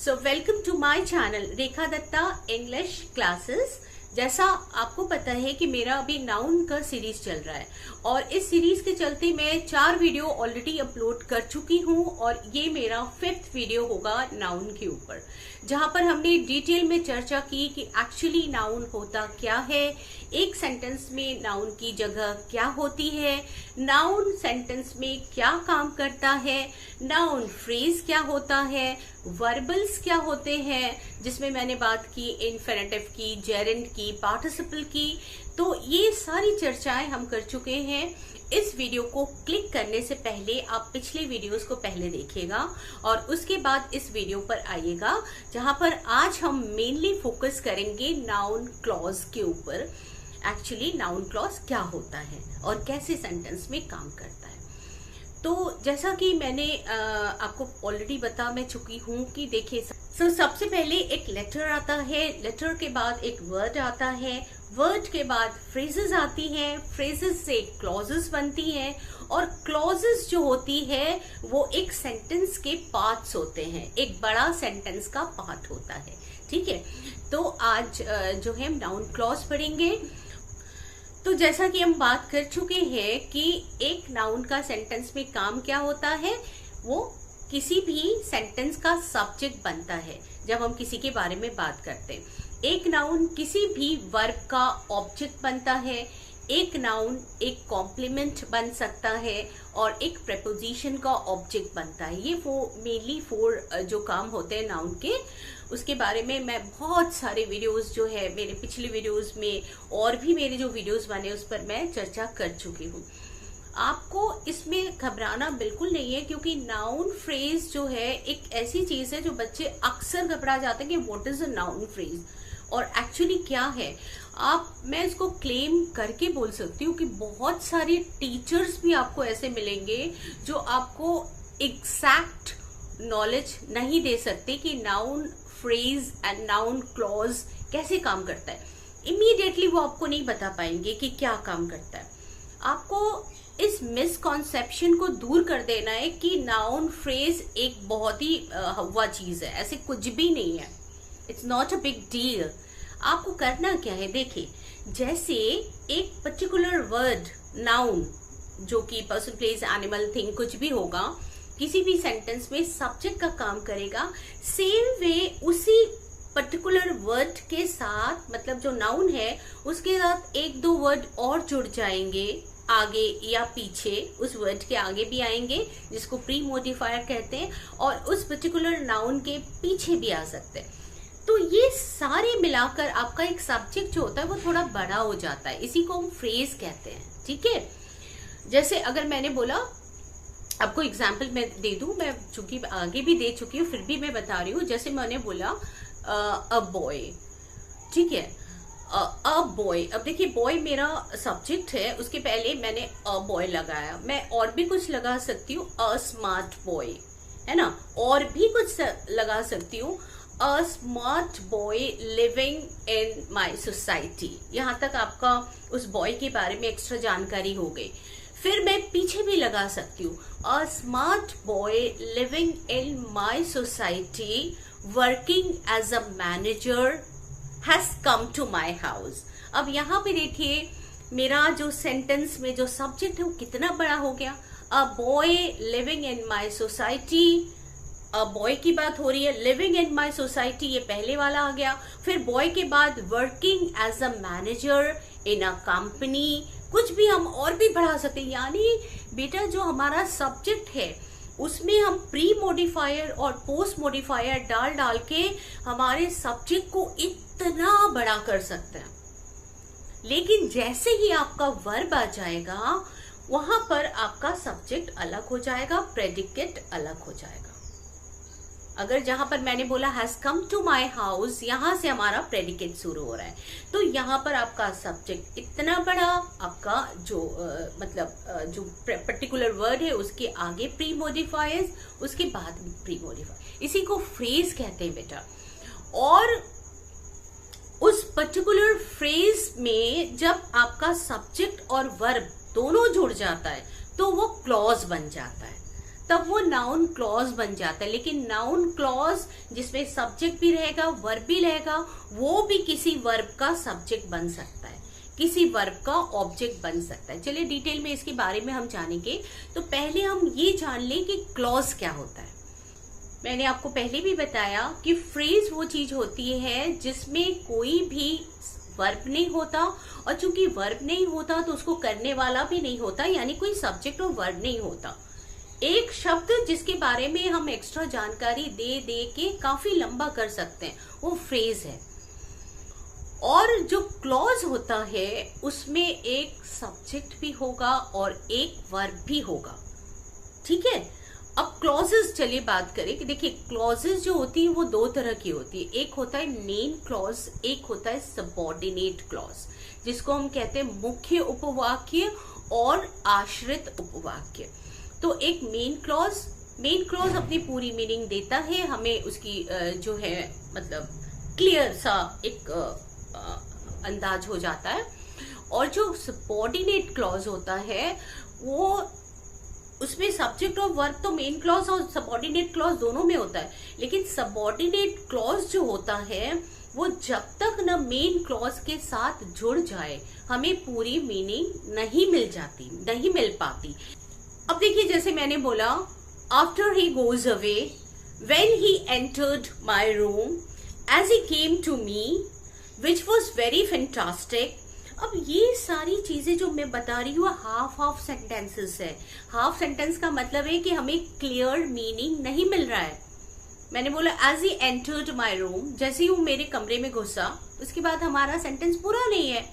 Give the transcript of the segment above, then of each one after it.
So welcome to my channel Rekha Datta English classes. जैसा आपको पता है कि मेरा अभी नाउन का सीरीज चल रहा है और इस सीरीज के चलते मैं 4 वीडियो ऑलरेडी अपलोड कर चुकी हूँ और ये मेरा 5th वीडियो होगा नाउन के ऊपर, जहां पर हमने डिटेल में चर्चा की कि एक्चुअली नाउन होता क्या है, एक सेंटेंस में नाउन की जगह क्या होती है, नाउन सेंटेंस में क्या काम करता है, नाउन फ्रेज क्या होता है, वर्बल्स क्या होते हैं, जिसमें मैंने बात की इन्फिनेटिव की, जेरेंड की, पार्टिसिपल की। तो ये सारी चर्चाएं हम कर चुके हैं। इस वीडियो को क्लिक करने से पहले आप पिछले वीडियोस को पहले देखिएगा और उसके बाद इस वीडियो पर आइएगा, जहां पर आज हम मेनली फोकस करेंगे नाउन क्लॉज के ऊपर। एक्चुअली नाउन क्लॉज क्या होता है और कैसे सेंटेंस में काम करता है। तो जैसा कि मैंने आपको ऑलरेडी बता मैं चुकी हूँ कि देखिए, सबसे पहले एक लेटर आता है, लेटर के बाद एक वर्ड आता है, वर्ड के बाद फ्रेजेस आती हैं, फ्रेजेस से क्लॉजेस बनती हैं और क्लॉजेस जो होती है वो एक सेंटेंस के पार्ट्स होते हैं, एक बड़ा सेंटेंस का पार्ट होता है। ठीक है, तो आज जो है हम नाउन क्लॉज पढ़ेंगे। तो जैसा कि हम बात कर चुके हैं कि एक नाउन का सेंटेंस में काम क्या होता है, वो किसी भी सेंटेंस का सब्जेक्ट बनता है जब हम किसी के बारे में बात करते हैं। एक नाउन किसी भी वर्ब का ऑब्जेक्ट बनता है, एक नाउन एक कॉम्प्लीमेंट बन सकता है और एक प्रेपोजिशन का ऑब्जेक्ट बनता है। ये वो मेनली 4 जो काम होते हैं नाउन के, उसके बारे में मैं बहुत सारे वीडियोस जो है मेरे पिछले वीडियोस में और भी मेरे जो वीडियोस बने उस पर मैं चर्चा कर चुकी हूँ। आपको इसमें घबराना बिल्कुल नहीं है, क्योंकि नाउन फ्रेज जो है एक ऐसी चीज है जो बच्चे अक्सर घबरा जाते हैं कि what is a noun phrase और एक्चुअली क्या है। मैं इसको क्लेम करके बोल सकती हूँ कि बहुत सारे टीचर्स भी आपको ऐसे मिलेंगे जो आपको एग्जैक्ट नॉलेज नहीं दे सकते कि noun phrase and noun clause कैसे काम करता है। इमीडिएटली वो आपको नहीं बता पाएंगे कि क्या काम करता है। आपको इस मिसकॉन्सेप्शन को दूर कर देना है कि नाउन फ्रेज एक बहुत ही हवा चीज है, ऐसे कुछ भी नहीं है। It's not a big deal. आपको करना क्या है, देखिए, जैसे एक पर्टिकुलर वर्ड नाउन जो कि पर्सन, प्लेस, एनिमल, थिंग कुछ भी होगा, किसी भी सेंटेंस में सब्जेक्ट का काम करेगा, सेम वे उसी पर्टिकुलर वर्ड के साथ, मतलब जो नाउन है उसके साथ 1-2 वर्ड और जुड़ जाएंगे, आगे या पीछे उस वर्ड के आगे भी आएंगे, जिसको प्री मोडिफायर कहते हैं, और उस पर्टिकुलर नाउन के पीछे भी आ सकते हैं। तो ये सारे मिलाकर आपका एक सब्जेक्ट जो होता है वो थोड़ा बड़ा हो जाता है। इसी को हम फ्रेज कहते हैं। ठीक है, जैसे अगर मैंने बोला, आपको एग्जाम्पल मैं दे दूं, मैं चूंकि आगे भी दे चुकी हूँ फिर भी मैं बता रही हूँ। जैसे मैंने बोला अ बॉय, ठीक है, अ बॉय। अब देखिए, बॉय मेरा सब्जेक्ट है, उसके पहले मैंने अ बॉय लगाया। मैं और भी कुछ लगा सकती हूँ, अ स्मार्ट बॉय, है ना, और भी कुछ लगा सकती हूँ, a smart boy living in my society. यहाँ तक आपका उस बॉय के बारे में एक्स्ट्रा जानकारी हो गई। फिर मैं पीछे भी लगा सकती हूँ, a smart boy living in my society working as a manager has come to my house. अब यहाँ पे देखिए, मेरा जो सेंटेंस में जो सब्जेक्ट है वो कितना बड़ा हो गया। A boy living in my society, a boy की बात हो रही है, लिविंग इन माई सोसाइटी ये पहले वाला आ गया। फिर बॉय के बाद working as a manager in a company, कुछ भी हम और भी बढ़ा सकते हैं। यानी बेटा, जो हमारा सब्जेक्ट है उसमें हम प्री मॉडिफायर और पोस्ट मॉडिफायर डाल डाल के हमारे सब्जेक्ट को इतना बड़ा कर सकते हैं। लेकिन जैसे ही आपका वर्ब आ जाएगा, वहां पर आपका सब्जेक्ट अलग हो जाएगा, प्रेडिकेट अलग हो जाएगा। अगर जहां पर मैंने बोला has come to my house, यहां से हमारा प्रेडिकेट शुरू हो रहा है, तो यहां पर आपका सब्जेक्ट इतना बड़ा, आपका जो जो पर्टिकुलर वर्ड है उसके आगे प्री मॉडिफायर्स, उसके बाद प्री मॉडिफायर। इसी को फ्रेज कहते हैं बेटा। और उस पर्टिकुलर फ्रेज में जब आपका सब्जेक्ट और वर्ब दोनों जुड़ जाता है तो वो क्लॉज बन जाता है। तब वो नाउन क्लॉज बन जाता है। लेकिन नाउन क्लॉज जिसमें सब्जेक्ट भी रहेगा, वर्ब भी रहेगा, वो भी किसी वर्ब का सब्जेक्ट बन सकता है, किसी वर्ब का ऑब्जेक्ट बन सकता है। चलिए डिटेल में इसके बारे में हम जानेंगे। तो पहले हम ये जान लें कि क्लॉज क्या होता है। मैंने आपको पहले भी बताया कि फ्रेज वो चीज होती है जिसमें कोई भी वर्ब नहीं होता, और चूंकि वर्ब नहीं होता तो उसको करने वाला भी नहीं होता, यानी कोई सब्जेक्ट और वर्ब नहीं होता। एक शब्द जिसके बारे में हम एक्स्ट्रा जानकारी दे दे के काफी लंबा कर सकते हैं, वो फ्रेज है। और जो क्लॉज होता है उसमें एक सब्जेक्ट भी होगा और एक वर्ब भी होगा, ठीक है। अब क्लॉजेस चलिए बात करें कि देखिए क्लॉजेस जो होती है वो दो तरह की होती है। एक होता है मेन क्लॉज, एक होता है सबऑर्डिनेट क्लॉज, जिसको हम कहते हैं मुख्य उपवाक्य और आश्रित उपवाक्य। तो एक मेन क्लॉज अपनी पूरी मीनिंग देता है, हमें उसकी जो है मतलब क्लियर सा एक अंदाज हो जाता है। और जो सबऑर्डिनेट क्लॉज होता है वो उसमें सब्जेक्ट और वर्ब तो मेन क्लॉज और सबऑर्डिनेट क्लॉज दोनों में होता है, लेकिन सबऑर्डिनेट क्लॉज जो होता है वो जब तक न मेन क्लॉज के साथ जुड़ जाए हमें पूरी मीनिंग नहीं मिल पाती। अब देखिए जैसे मैंने बोला, after he goes away, when he entered my room, as he came to me, which was very fantastic. अब ये सारी चीजें जो मैं बता रही हूँ हाफ सेंटेंसेस है। हाफ सेंटेंस का मतलब है कि हमें क्लियर मीनिंग नहीं मिल रहा है। मैंने बोला as he entered my room, जैसे ही वो मेरे कमरे में घुसा, उसके बाद हमारा सेंटेंस पूरा नहीं है,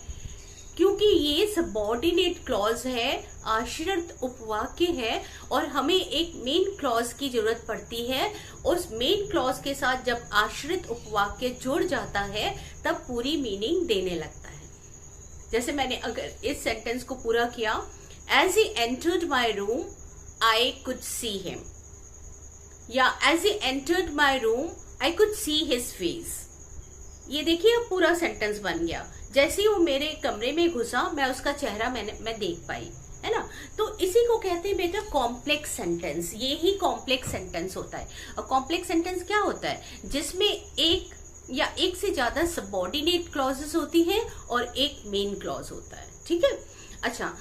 क्योंकि ये सबऑर्डिनेट क्लॉज है, आश्रित उपवाक्य है, और हमें एक मेन क्लॉज की जरूरत पड़ती है। उस मेन क्लॉज के साथ जब आश्रित उपवाक्य जुड़ जाता है तब पूरी मीनिंग देने लगता है। जैसे मैंने अगर इस सेंटेंस को पूरा किया, as he entered my room I could see him, या as he entered my room I could see his face. ये देखिए अब पूरा सेंटेंस बन गया। जैसे ही वो मेरे कमरे में घुसा मैं उसका चेहरा मैं देख पाई, है ना। तो इसी को कहते हैं बेटा कॉम्प्लेक्स सेंटेंस। ये ही कॉम्प्लेक्स सेंटेंस होता है। और कॉम्प्लेक्स सेंटेंस क्या होता है? जिसमें एक या एक से ज्यादा सबऑर्डिनेट क्लॉजेस होती हैं और एक मेन क्लॉज होता है, ठीक है। अच्छा,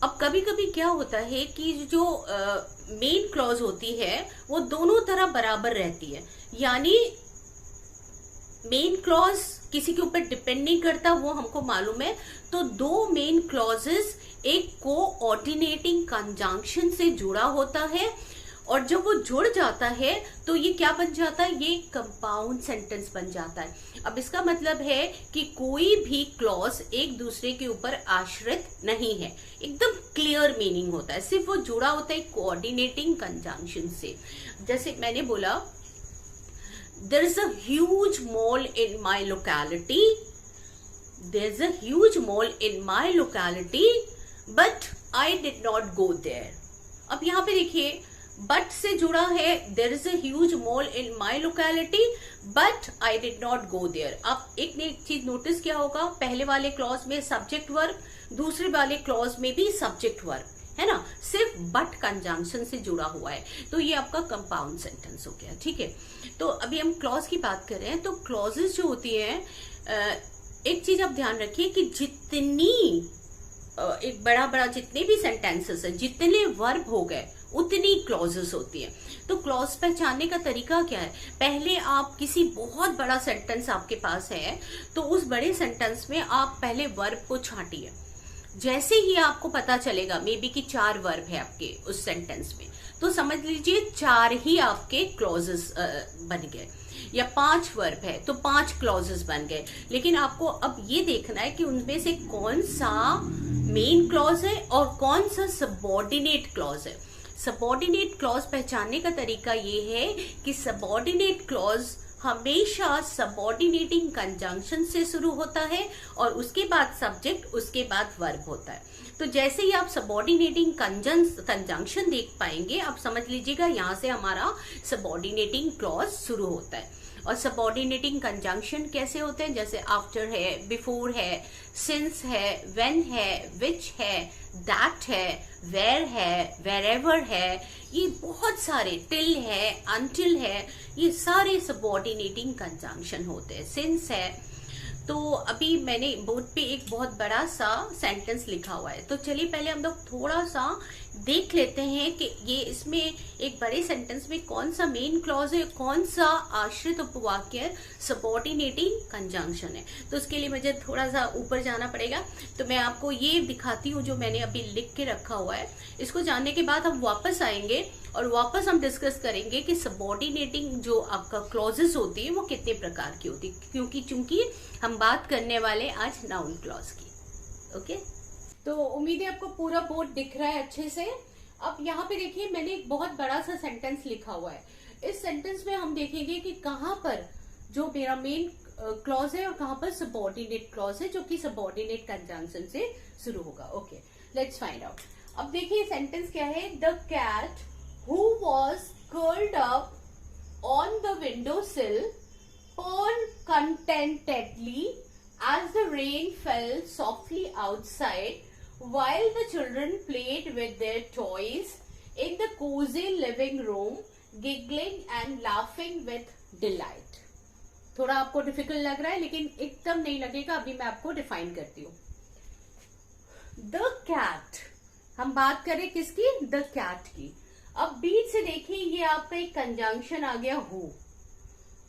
अब कभी कभी क्या होता है कि जो मेन क्लॉज होती है वो दोनों तरह बराबर रहती है, यानी मेन क्लॉज किसी के ऊपर डिपेंड नहीं करता, वो हमको मालूम है। तो दो मेन क्लॉजेस एक कोऑर्डिनेटिंग कंजंक्शन से जुड़ा होता है, और जब वो जुड़ जाता है तो ये क्या बन जाता है? ये कंपाउंड सेंटेंस बन जाता है। अब इसका मतलब है कि कोई भी क्लॉज एक दूसरे के ऊपर आश्रित नहीं है, एकदम क्लियर मीनिंग होता है, सिर्फ वो जुड़ा होता है कोऑर्डिनेटिंग कंजंक्शन से। जैसे मैंने बोला, there is a huge mall in my locality, there's a huge mall in my locality, but I did not go there। अब यहाँ पे देखिए बट से जुड़ा है, there is a huge mall in my locality, but I did not go there। अब एक चीज नोटिस किया होगा, पहले वाले क्लॉज में सब्जेक्ट वर्ब, दूसरे वाले क्लॉज में भी सब्जेक्ट वर्ब, है ना, सिर्फ बट कंजंक्शन से जुड़ा हुआ है। तो ये आपका कंपाउंड सेंटेंस हो गया, ठीक है। तो अभी हम क्लॉज की बात कर रहे हैं। तो क्लॉजेस जो होती है, एक चीज आप ध्यान रखिए कि जितनी एक बड़ा जितने भी सेंटेंसेस है, जितने वर्ब हो गए उतनी क्लॉजेस होती है। तो क्लॉज पहचानने का तरीका क्या है? पहले आप किसी बहुत बड़ा सेंटेंस आपके पास है तो उस बड़े सेंटेंस में आप पहले वर्ब को छांटिए। जैसे ही आपको पता चलेगा मे बी कि 4 वर्ब है आपके उस सेंटेंस में, तो समझ लीजिए 4 ही आपके क्लॉजेस बन गए, या 5 वर्ब है तो 5 क्लॉजेस बन गए। लेकिन आपको अब ये देखना है कि उनमें से कौन सा मेन क्लॉज है और कौन सा सबऑर्डिनेट क्लॉज है। सबऑर्डिनेट क्लॉज पहचानने का तरीका ये है कि सबऑर्डिनेट क्लॉज हमेशा सबऑर्डिनेटिंग कंजंक्शन से शुरू होता है और उसके बाद सब्जेक्ट, उसके बाद वर्ब होता है। तो जैसे ही आप सबऑर्डिनेटिंग कंजंक्शन देख पाएंगे, आप समझ लीजिएगा यहां से हमारा सबऑर्डिनेटिंग क्लॉज शुरू होता है। और सबऑर्डिनेटिंग कंजंक्शन कैसे होते हैं, जैसे आफ्टर है, बिफोर है, सिंस है, व्हेन है, विच है, दैट है, वेयर है, वेरेवर है, ये बहुत सारे, टिल है, अनटिल है, ये सारे सबऑर्डिनेटिंग कंजंक्शन होते हैं। सिंस है, तो अभी मैंने बोर्ड पे एक बहुत बड़ा सा सेंटेंस लिखा हुआ है, तो चलिए पहले हम लोग थोड़ा सा देख लेते हैं कि ये इसमें एक बड़े सेंटेंस में कौन सा मेन क्लॉज है, कौन सा आश्रित उपवाक्य सबऑर्डिनेटिंग कंजंक्शन है। तो उसके लिए मुझे थोड़ा सा ऊपर जाना पड़ेगा, तो मैं आपको ये दिखाती हूँ जो मैंने अभी लिख के रखा हुआ है। इसको जानने के बाद हम वापस आएंगे और वापस हम डिस्कस करेंगे कि सबऑर्डिनेटिंग जो आपका क्लॉजेस होती है वो कितने प्रकार की होती है, क्योंकि चूंकि हम बात करने वाले आज नाउन क्लॉज की। ओके, तो उम्मीद है आपको पूरा बोर्ड दिख रहा है अच्छे से। अब यहाँ पे देखिए मैंने एक बहुत बड़ा सा सेंटेंस लिखा हुआ है। इस सेंटेंस में हम देखेंगे कि कहाँ पर जो मेरा मेन क्लॉज है और कहाँ पर सबऑर्डिनेट क्लॉज है, जो कि सबऑर्डिनेट कंजंक्शन से शुरू होगा। Okay, let's find out. अब देखिए सेंटेंस क्या है, the cat who was curled up on the windowsill purred contentedly as the rain fell softly outside while the children played with their toys in the cozy living room, giggling and laughing with delight. थोड़ा आपको difficult लग रहा है लेकिन एकदम नहीं लगेगा, अभी मैं आपको डिफाइन करती हूँ। द कैट, हम बात करें किसकी, द कैट की। अब बीच से देखिए ये आपका एक कंजंक्शन आ गया हु।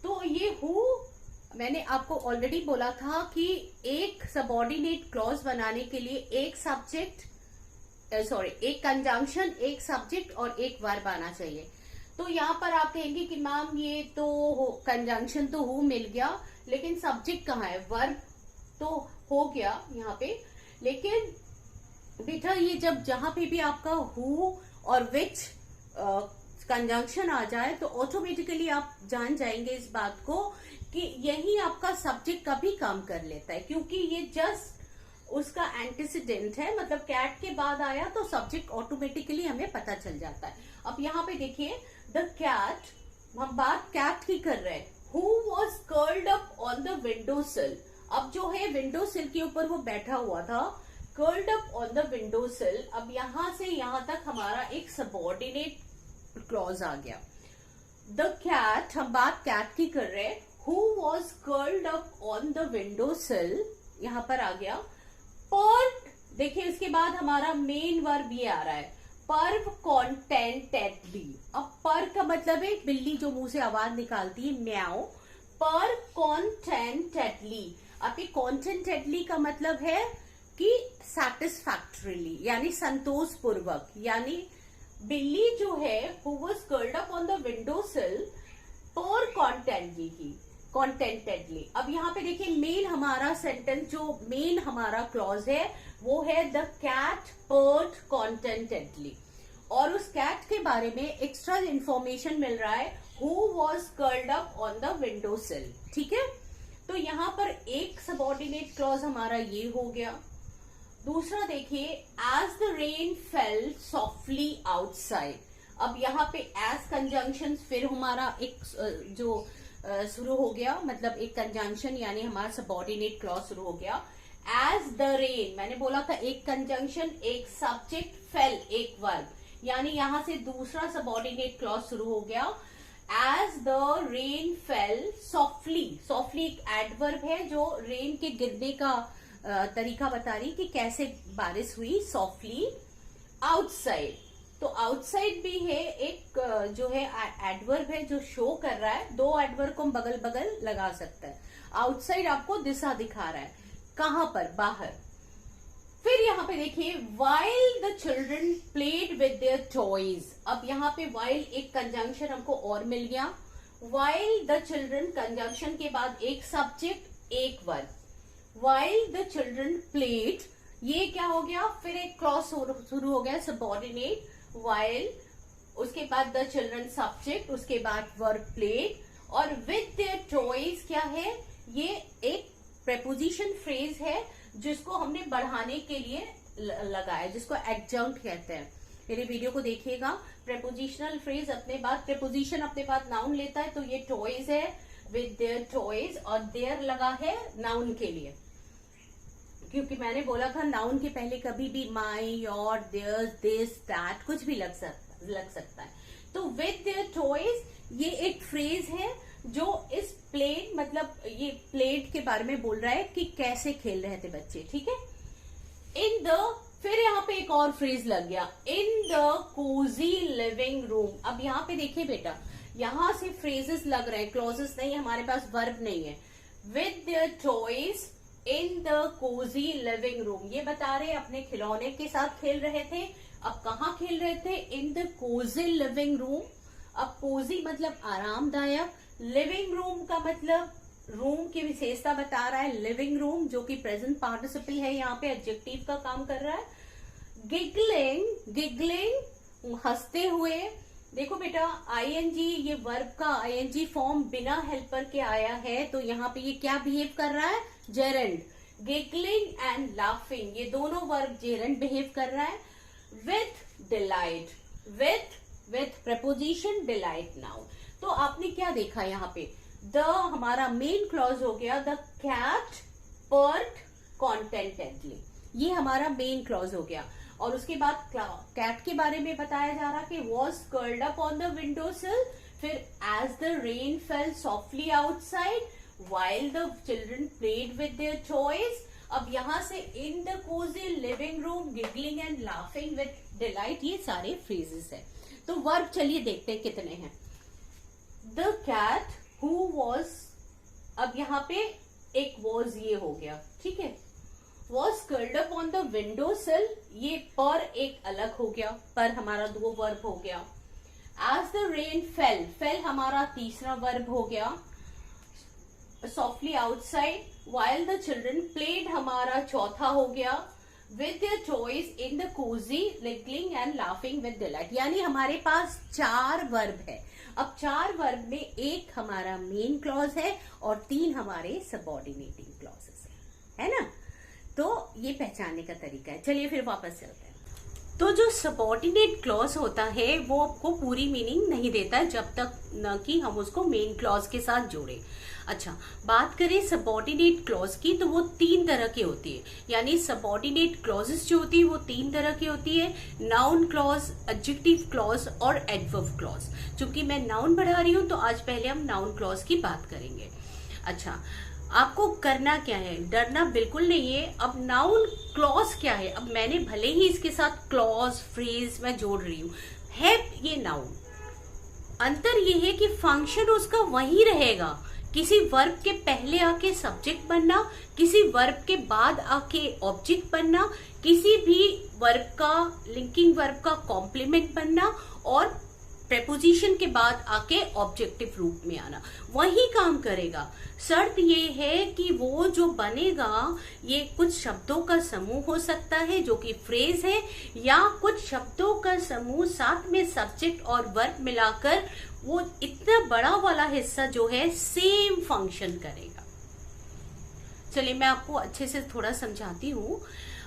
तो ये हु मैंने आपको ऑलरेडी बोला था कि एक सबऑर्डिनेट क्लॉज बनाने के लिए एक सब्जेक्ट एक कंजंक्शन, एक सब्जेक्ट और एक वर्ब आना चाहिए। तो यहाँ पर आप कहेंगे कि मैम ये तो कंजंक्शन तो हु मिल गया, लेकिन सब्जेक्ट कहाँ है, वर्ब तो हो गया यहाँ पे। लेकिन बेटा ये जब जहां पे भी आपका हु और विच कंजंक्शन आ जाए तो ऑटोमेटिकली आप जान जाएंगे इस बात को कि यही आपका सब्जेक्ट का भी काम कर लेता है, क्योंकि ये जस्ट उसका एंटीसीडेंट है। मतलब कैट के बाद आया तो सब्जेक्ट ऑटोमेटिकली हमें पता चल जाता है। अब यहाँ पे देखिए द कैट, हम बात कैट की कर रहे हैं। Who was curled up on the window सिल, अब जो है विंडो सिल के ऊपर वो बैठा हुआ था, curled up on the window सिल। अब यहां से यहां तक हमारा एक सबऑर्डिनेट क्लॉज आ गया। द कैट, हम बात कैट की कर रहे हैं। Who was curled up on the window सिल, यहां पर आ गया। पर देखिए इसके बाद हमारा मेन वर्ब ये आ रहा है, पर्व कॉन्टेंटेडली। अब पर का मतलब है बिल्ली जो मुंह से आवाज निकालती है, म्याओ। पर कॉन्टेंटेडली, अब ये कॉन्टेंटेडली का मतलब है कि सैटिस्फैक्टरीली, यानी संतोष पूर्वक। यानी बिल्ली जो है who was curled up on the window सिल पर कॉन्टेंटेडली। अब यहाँ पे देखिए मेन हमारा सेंटेंस, जो मेन हमारा क्लॉज है वो है द कैट पर्ड कॉन्टेंटेडली। और उस कैट के बारे में एक्स्ट्रा इंफॉर्मेशन मिल रहा है, who was curled up on the window सिल। ठीक है, तो यहाँ पर एक सबऑर्डिनेट क्लॉज हमारा ये हो गया। दूसरा देखिए, as the rain fell softly outside. अब यहाँ पे एज कंजंक्शन फिर हमारा एक जो शुरू हो गया, मतलब एक कंजंक्शन यानी हमारा सबऑर्डिनेट क्लॉज शुरू हो गया। एज द रेन, मैंने बोला था एक कंजंक्शन, एक सब्जेक्ट, फेल एक वर्ब, यानी यहां से दूसरा सबऑर्डिनेट क्लॉज शुरू हो गया। As the rain fell softly, softly एक एडवर्ब है जो रेन के गिरने का तरीका बता रही कि कैसे बारिश हुई, सॉफ्टली आउटसाइड। तो आउटसाइड भी है एक जो है एडवर्ब है जो शो कर रहा है। दो एडवर्ब को हम बगल बगल लगा सकते हैं। आउटसाइड आपको दिशा दिखा रहा है, कहां पर, बाहर। फिर यहाँ पे देखिए, while the children played with their toys. अब यहाँ पे वाइल एक कंजंक्शन हमको और मिल गया। वाइल द चिल्ड्रन कंजंक्शन के बाद एक सब्जेक्ट एक verb. While the children played, ये क्या हो गया, फिर एक क्लॉज शुरू हो गया सबऑर्डिनेट। वाइल, उसके बाद द चिल्ड्रन सब्जेक्ट, उसके बाद वर्ब प्लेड, और विद देयर टॉयज क्या है, ये एक प्रेपोजिशन फ्रेज है जिसको हमने बढ़ाने के लिए लगाया, जिसको एडजंक्ट कहते हैं। मेरे वीडियो को देखिएगा। प्रेपोजिशनल फ्रेज अपने बाद, प्रेपोजिशन अपने बाद नाउन लेता है, तो ये टॉयज है, विद देयर टॉयज, और देयर लगा है नाउन के लिए, क्योंकि मैंने बोला था नाउन के पहले कभी भी माई, योर, देयर, दिस, दैट कुछ भी लग सकता है। तो विद देयर टॉयज ये एक फ्रेज है जो इस प्लेट, मतलब ये प्लेट के बारे में बोल रहा है कि कैसे खेल रहे थे बच्चे, ठीक है। इन द, फिर यहाँ पे एक और फ्रेज लग गया, in the cosy living room. अब यहाँ पे देखिए बेटा, यहां से फ्रेजेस लग रहे हैं, क्लॉजेस नहीं, हमारे पास वर्ब नहीं है। With their toys in the cosy living room, ये बता रहे अपने खिलौने के साथ खेल रहे थे। अब कहाँ खेल रहे थे? In the cosy living room. अब कोजी मतलब आरामदायक, लिविंग रूम का मतलब रूम की विशेषता बता रहा है, लिविंग रूम, जो कि प्रेजेंट पार्टिसिपल है, यहाँ पे एडजेक्टिव का काम कर रहा है। गिगलिंग, गिगलिंग हंसते हुए। देखो बेटा आईएनजी, ये वर्ब का आईएनजी फॉर्म बिना हेल्पर के आया है, तो यहाँ पे ये क्या बिहेव कर रहा है? जेरेंड। गिगलिंग एंड लाफिंग, ये दोनों वर्ब जेरेंड बिहेव कर रहा है। With delight, with preposition delight noun. तो आपने क्या देखा यहाँ पे? द हमारा मेन क्लॉज हो गया, द कैट पर्ट कॉन्टेंटेडली, ये हमारा मेन क्लॉज हो गया। और उसके बाद कैट के बारे में बताया जा रहा कि was curled up on the window sill, फिर as the rain fell softly outside while the children played with their toys। अब यहां से in the cozy living room, giggling and laughing with delight, ये सारे phrases हैं। तो verb चलिए देखते हैं कितने हैं। The cat who was, अब यहाँ पे एक was ये हो गया, ठीक है। was curled up on the window sill, ये पर एक अलग हो गया, पर हमारा दो वर्ब हो गया। As the rain fell, fell हमारा तीसरा वर्ब हो गया। Softly outside while the children played हमारा चौथा हो गया। With their toys in the cozy, giggling and laughing with delight, यानी हमारे पास 4 वर्ब है। अब 4 वर्ब में एक हमारा मेन क्लॉज है और 3 हमारे सबऑर्डिनेटिंग क्लॉजेस है ना। तो ये पहचानने का तरीका है। चलिए फिर वापस चलते हैं। तो जो सबऑर्डिनेट क्लॉज होता है वो आपको पूरी मीनिंग नहीं देता है जब तक न कि हम उसको मेन क्लॉज के साथ जोड़े। अच्छा, बात करें सबऑर्डिनेट क्लॉज की, तो वो 3 तरह की होती है। यानी सबऑर्डिनेट क्लॉजेस जो होती है वो 3 तरह की होती है, नाउन क्लॉज, एडजेक्टिव क्लॉज और एडवर्ब क्लॉज। चूंकि मैं नाउन पढ़ा रही हूं तो आज पहले हम नाउन क्लॉज की बात करेंगे। अच्छा, आपको करना क्या है? डरना बिल्कुल नहीं है। अब नाउन क्लॉज क्या है? अब मैंने भले ही इसके साथ क्लॉज, फ्रेज मैं जोड़ रही हूं, है ये नाउन। अंतर ये है कि फंक्शन उसका वही रहेगा, किसी वर्ब के पहले आके सब्जेक्ट बनना, किसी वर्ब के बाद आके ऑब्जेक्ट बनना, किसी भी वर्ब का, लिंकिंग वर्ब का कॉम्प्लीमेंट बनना, और प्रेपोजिशन के बाद आके ऑब्जेक्टिव रूप में आना, वही काम करेगा। शर्त ये है कि वो जो बनेगा ये कुछ शब्दों का समूह हो सकता है जो कि फ्रेज है, या कुछ शब्दों का समूह साथ में सब्जेक्ट और वर्ब मिलाकर वो इतना बड़ा वाला हिस्सा जो है सेम फंक्शन करेगा। चलिए मैं आपको अच्छे से थोड़ा समझाती हूँ।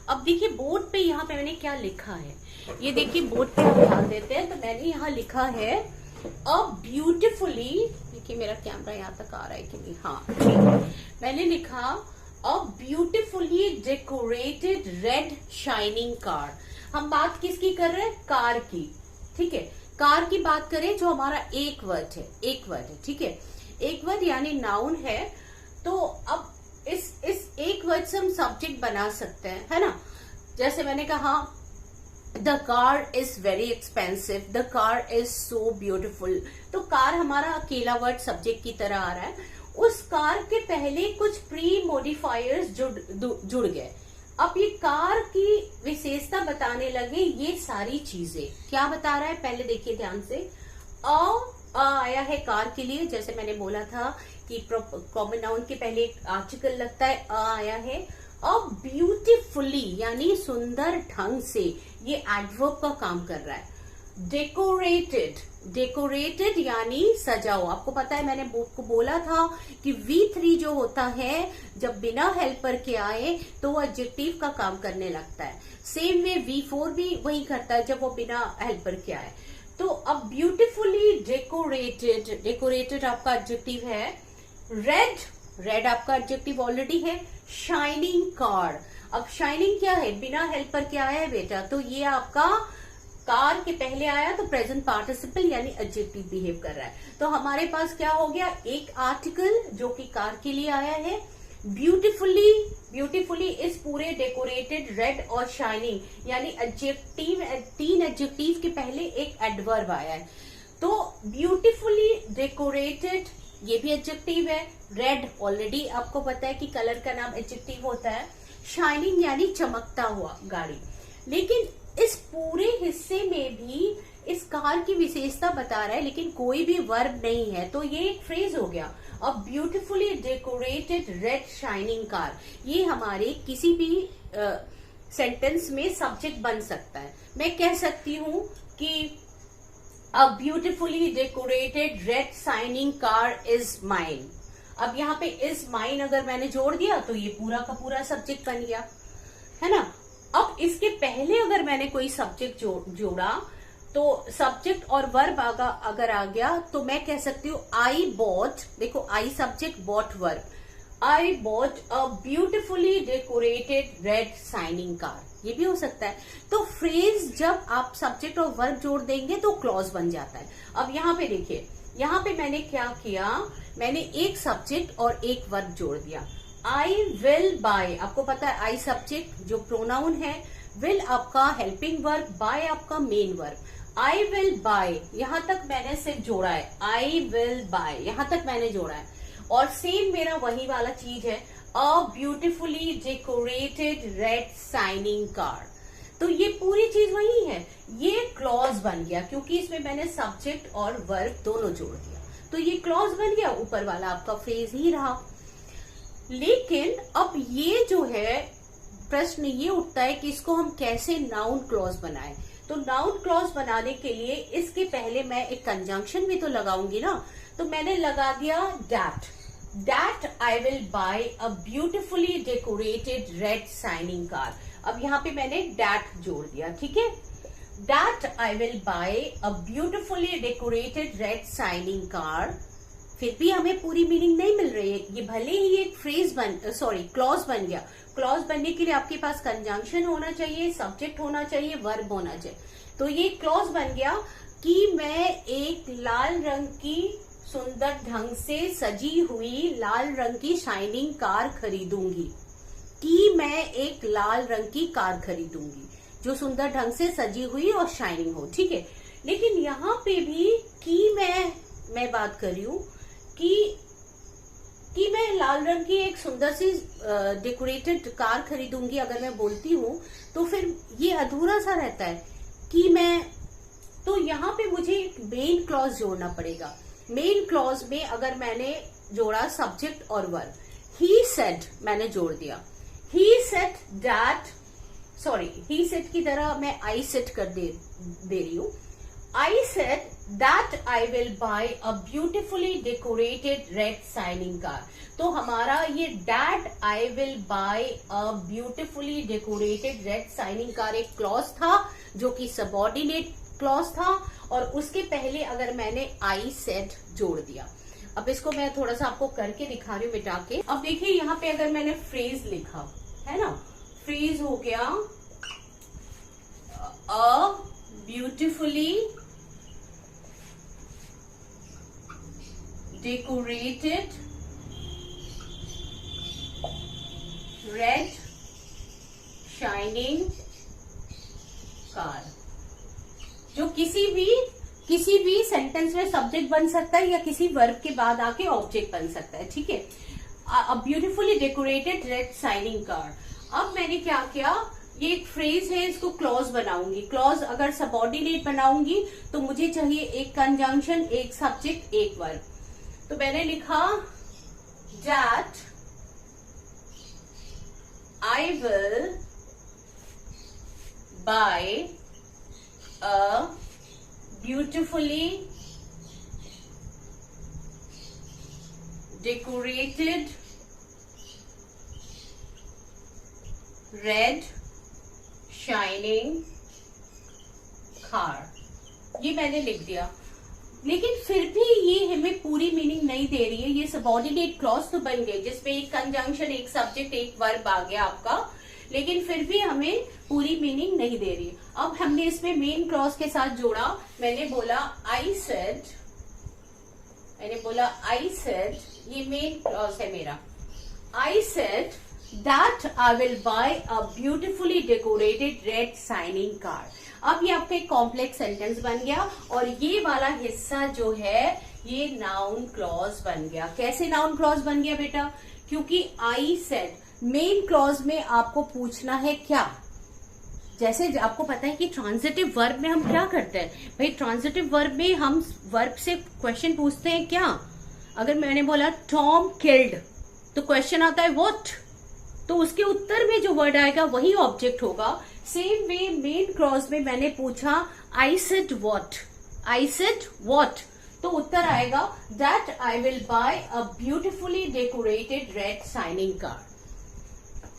अब देखिए बोर्ड पे यहाँ पे मैंने क्या लिखा है, ये देखिए बोर्ड पे हम ध्यान देते हैं। तो मैंने यहाँ लिखा है अ ब्यूटिफुली, देखिए मेरा कैमरा यहाँ तक आ रहा है कि नहीं, हाँ ठीक है। मैंने लिखा अ beautifully decorated red shining car. हम बात किसकी कर रहे हैं? कार की, ठीक है। कार की बात करें जो हमारा एक वर्ड है, ठीक है। एक वर्ड यानी नाउन है। तो अब इस एक वर्ड से हम सब्जेक्ट बना सकते हैं, है ना। जैसे मैंने कहा the car is very expensive, the car is so beautiful. तो कार हमारा अकेला वर्ड सब्जेक्ट की तरह आ रहा है। उस कार के पहले कुछ प्री मोडिफायर्स जुड़ गए। अब ये कार की विशेषता बताने लगे। ये सारी चीजें क्या बता रहा है पहले देखिए ध्यान से। अ आया है कार के लिए, जैसे मैंने बोला था कि कॉमन नाउन के पहले एक आर्टिकल लगता है, अ आया है। अब ब्यूटीफुली यानी सुंदर ढंग से, ये एडवर्ब का काम कर रहा है। डेकोरेटेड यानी सजा हुआ। आपको पता है मैंने को बोला था कि V3 जो होता है जब बिना हेल्पर के आए तो वो एडजेक्टिव का काम करने लगता है। सेम वे V4 भी वही करता है जब वो बिना हेल्पर के आए। तो अब ब्यूटीफुली डेकोरेटेड आपका एडजेक्टिव है। रेड, रेड आपका एडजेक्टिव ऑलरेडी है। शाइनिंग कार, अब शाइनिंग क्या है, बिना हेल्पर के आया है बेटा, तो ये आपका कार के पहले आया तो प्रेजेंट पार्टिसिपल यानी एडजेक्टिव बिहेव कर रहा है। तो हमारे पास क्या हो गया, एक आर्टिकल जो कि कार के लिए आया है। ब्यूटीफुली, ब्यूटीफुली इस पूरे डेकोरेटेड, रेड और शाइनिंग यानी एडजेक्टिव, 3 एडजेक्टिव के पहले एक एडवर्ब आया है। तो ब्यूटीफुली डेकोरेटेड ये भी एडजेक्टिव है। रेड ऑलरेडी आपको पता है कि कलर का नाम एडजेक्टिव होता है। शाइनिंग यानी चमकता हुआ गाड़ी। लेकिन इस पूरे हिस्से में भी इस कार की विशेषता बता रहा है, लेकिन कोई भी वर्ब नहीं है, तो ये एक फ्रेज हो गया। अब beautifully decorated red shining car, ये हमारे किसी भी सेंटेंस में सब्जेक्ट बन सकता है। मैं कह सकती हूं कि a beautifully decorated red shining car is mine. अब यहाँ पे इज माइन अगर मैंने जोड़ दिया तो ये पूरा का पूरा सब्जेक्ट बन गया, है ना। अब इसके पहले अगर मैंने कोई सब्जेक्ट जोड़ा तो सब्जेक्ट और वर्ब अगर आ गया तो मैं कह सकती हूँ आई बॉट, देखो I subject, bought verb, I bought a beautifully decorated red shining car, ये भी हो सकता है। तो फ्रेज जब आप सब्जेक्ट और वर्ब जोड़ देंगे तो क्लॉज बन जाता है। अब यहाँ पे देखिए, यहाँ पे मैंने क्या किया, मैंने एक सब्जेक्ट और एक वर्ब जोड़ दिया। आई विल बाय, आपको पता है आई सब्जेक्ट जो प्रोनाउन है, विल आपका हेल्पिंग वर्ब, बाय आपका main verb. I will bye यहां तक मैंने सिर्फ जोड़ा है, आई विल बाय यहां तक मैंने जोड़ा है। और सेम मेरा वही वाला चीज है, अ beautifully decorated red shining car, तो ये पूरी चीज वही है। ये क्लॉज बन गया क्योंकि इसमें मैंने सब्जेक्ट और वर्ब दोनों जोड़ दिया, तो ये क्लॉज बन गया, ऊपर वाला आपका फ्रेज ही रहा। लेकिन अब ये जो है प्रश्न ये उठता है कि इसको हम कैसे नाउन क्लॉज बनाएं। तो नाउन क्लॉज बनाने के लिए इसके पहले मैं एक कंजंक्शन भी तो लगाऊंगी ना, तो मैंने लगा दिया that, that I will buy a beautifully decorated red shining car. अब यहाँ पे मैंने दैट जोड़ दिया, ठीक है, that I will buy a beautifully decorated red shining car. फिर भी हमें पूरी मीनिंग नहीं मिल रही है, ये भले ही एक फ्रेज क्लॉज बन गया। क्लॉज बनने के लिए आपके पास कंजंक्शन होना चाहिए, सब्जेक्ट होना चाहिए, वर्ब होना चाहिए। तो ये क्लॉज बन गया कि मैं एक लाल रंग की सुंदर ढंग से सजी हुई लाल रंग की शाइनिंग कार खरीदूंगी, कि मैं एक लाल रंग की कार खरीदूंगी जो सुंदर ढंग से सजी हुई और शाइनिंग हो, ठीक है। लेकिन यहाँ पे भी कि मैं बात कर रही हूं कि मैं लाल रंग की एक सुंदर सी डेकोरेटेड कार खरीदूंगी, अगर मैं बोलती हूँ तो फिर ये अधूरा सा रहता है कि मैं, तो यहाँ पे मुझे एक मेन क्लॉज जोड़ना पड़ेगा। मेन क्लॉज में अगर मैंने जोड़ा सब्जेक्ट और वर्ब, ही सेड मैंने जोड़ दिया, he said that, sorry he said की तरह मैं आई सेड कर दे रही हूँ। I said that I will buy a beautifully decorated red shining car. तो हमारा ये that I will buy a beautifully decorated red shining car एक क्लॉज था जो कि सबऑर्डिनेट क्लॉज था, और उसके पहले अगर मैंने I said जोड़ दिया। अब इसको मैं थोड़ा सा आपको करके दिखा रही हूँ मिटा के। अब देखिए यहाँ पे अगर मैंने फ्रेज लिखा है ना, फ्रेज हो गया a beautifully decorated red shining car, जो किसी भी सेंटेंस में सब्जेक्ट बन सकता है या किसी वर्ब के बाद आके ऑब्जेक्ट बन सकता है, ठीक है। अ beautifully decorated red shining car. अब मैंने क्या किया, ये एक फ्रेज है, इसको क्लॉज बनाऊंगी। क्लॉज अगर सबऑर्डिनेट बनाऊंगी तो मुझे चाहिए एक कंजंक्शन, एक सब्जेक्ट, एक वर्ब। तो मैंने लिखा that I will buy a beautifully decorated red shining car, ये मैंने लिख दिया। लेकिन फिर भी ये हमें पूरी मीनिंग नहीं दे रही है। ये सबऑर्डिनेट क्लॉज तो बन गए जिसपे एक कंजंक्शन, एक सब्जेक्ट, एक वर्ब आ गया आपका, लेकिन फिर भी हमें पूरी मीनिंग नहीं दे रही। अब हमने इसमें मेन क्लॉज के साथ जोड़ा। मैंने बोला आई सेड, ये मेन क्लॉज है मेरा। I said that I will buy a beautifully decorated red shining card. अब ये आपका एक कॉम्प्लेक्स सेंटेंस बन गया और ये वाला हिस्सा जो है ये नाउन क्लॉज बन गया। कैसे नाउन क्लॉज बन गया बेटा? क्योंकि आई सेड, मेन क्लॉज में आपको पूछना है क्या? जैसे आपको पता है कि ट्रांजिटिव वर्ब में हम क्या करते हैं भाई, ट्रांजिटिव वर्ब में हम वर्ब से क्वेश्चन पूछते हैं क्या? अगर मैंने बोला टॉम किल्ड तो क्वेश्चन आता है व्हाट, तो उसके उत्तर में जो वर्ड आएगा वही ऑब्जेक्ट होगा। सेम वे मेन क्लॉज में मैंने पूछा आई सेड व्हाट, तो उत्तर आएगा that I will buy a beautifully decorated red shining card.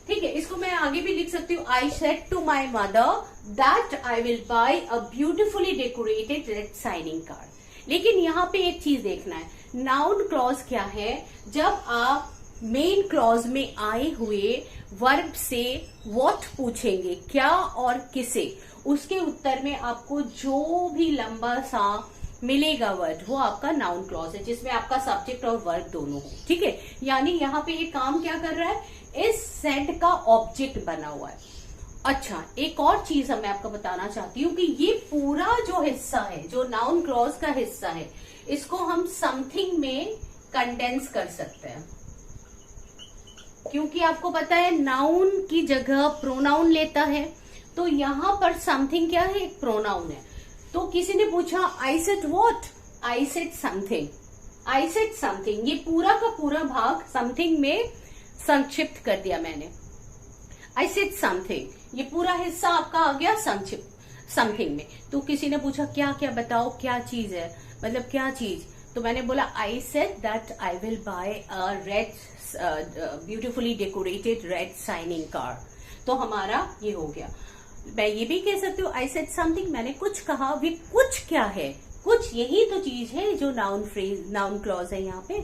ठीक है, इसको मैं आगे भी लिख सकती हूँ। I said to my mother that I will buy a beautifully decorated red shining card. लेकिन यहाँ पे एक चीज देखना है, नाउन क्लॉज क्या है? जब आप मेन क्लॉज में आए हुए वर्ब से व्हाट पूछेंगे, क्या और किसे, उसके उत्तर में आपको जो भी लंबा सा मिलेगा वर्ड वो आपका नाउन क्लॉज है, जिसमें आपका सब्जेक्ट और वर्ब दोनों हो। ठीक है, यानी यहाँ पे ये काम क्या कर रहा है? इस सेड का ऑब्जेक्ट बना हुआ है। अच्छा, एक और चीज मैं आपको बताना चाहती हूँ कि ये पूरा जो हिस्सा है, जो नाउन क्लॉज का हिस्सा है, इसको हम समथिंग में कंडेंस कर सकते हैं, क्योंकि आपको पता है नाउन की जगह प्रोनाउन लेता है। तो यहाँ पर समथिंग क्या है? एक प्रोनाउन है। तो किसी ने पूछा I said what, I said something, ये पूरा का पूरा भाग समथिंग में संक्षिप्त कर दिया मैंने। आई सेड समथिंग, ये पूरा हिस्सा आपका आ गया संक्षिप्त समथिंग में। तो किसी ने पूछा क्या क्या बताओ, क्या चीज है, मतलब क्या चीज? तो मैंने बोला I said that I will buy a red beautifully decorated red shining card. तो हमारा ये हो गया। मैं ये भी कह सकती हूँ आई सेड समथिंग, मैंने कुछ कहा। वे कुछ क्या है? कुछ यही तो चीज है जो नाउन क्लॉज है यहाँ पे।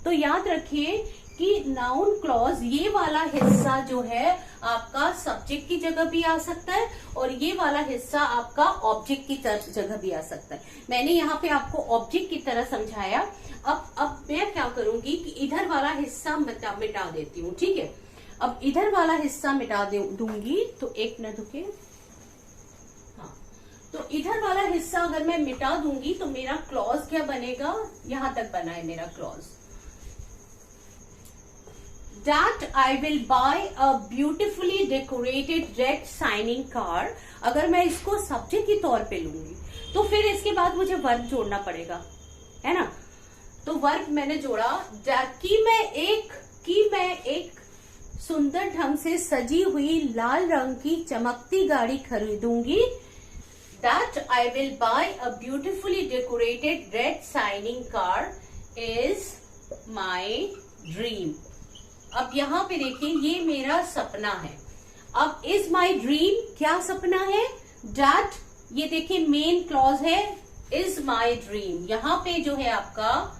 तो याद रखिए कि नाउन क्लॉज ये वाला हिस्सा जो है आपका सब्जेक्ट की जगह भी आ सकता है और ये वाला हिस्सा आपका ऑब्जेक्ट की जगह भी आ सकता है। मैंने यहाँ पे आपको ऑब्जेक्ट की तरह समझाया। अब मैं क्या करूंगी कि इधर वाला हिस्सा मिटा देती हूँ। ठीक है, अब इधर वाला हिस्सा मिटा दूंगी। तो एक मिनट रुकिए। हाँ, तो इधर वाला हिस्सा अगर मैं मिटा दूंगी तो मेरा क्लॉज क्या बनेगा? यहां तक बना है मेरा clause, that I will buy a beautifully decorated red signing card। अगर मैं इसको सब्जेक्ट के तौर पे लूंगी तो फिर इसके बाद मुझे वर्ब जोड़ना पड़ेगा, है ना? तो वर्ब मैंने जोड़ा कि मैं एक सुंदर ढंग से सजी हुई लाल रंग की चमकती गाड़ी खरीदूंगी। That I will buy a beautifully decorated red signing card is my dream। अब यहाँ पे देखिए ये मेरा सपना है। अब इज माई ड्रीम क्या सपना है? डैट, ये देखिए मेन क्लॉज है इज माई ड्रीम। यहाँ पे जो है आपका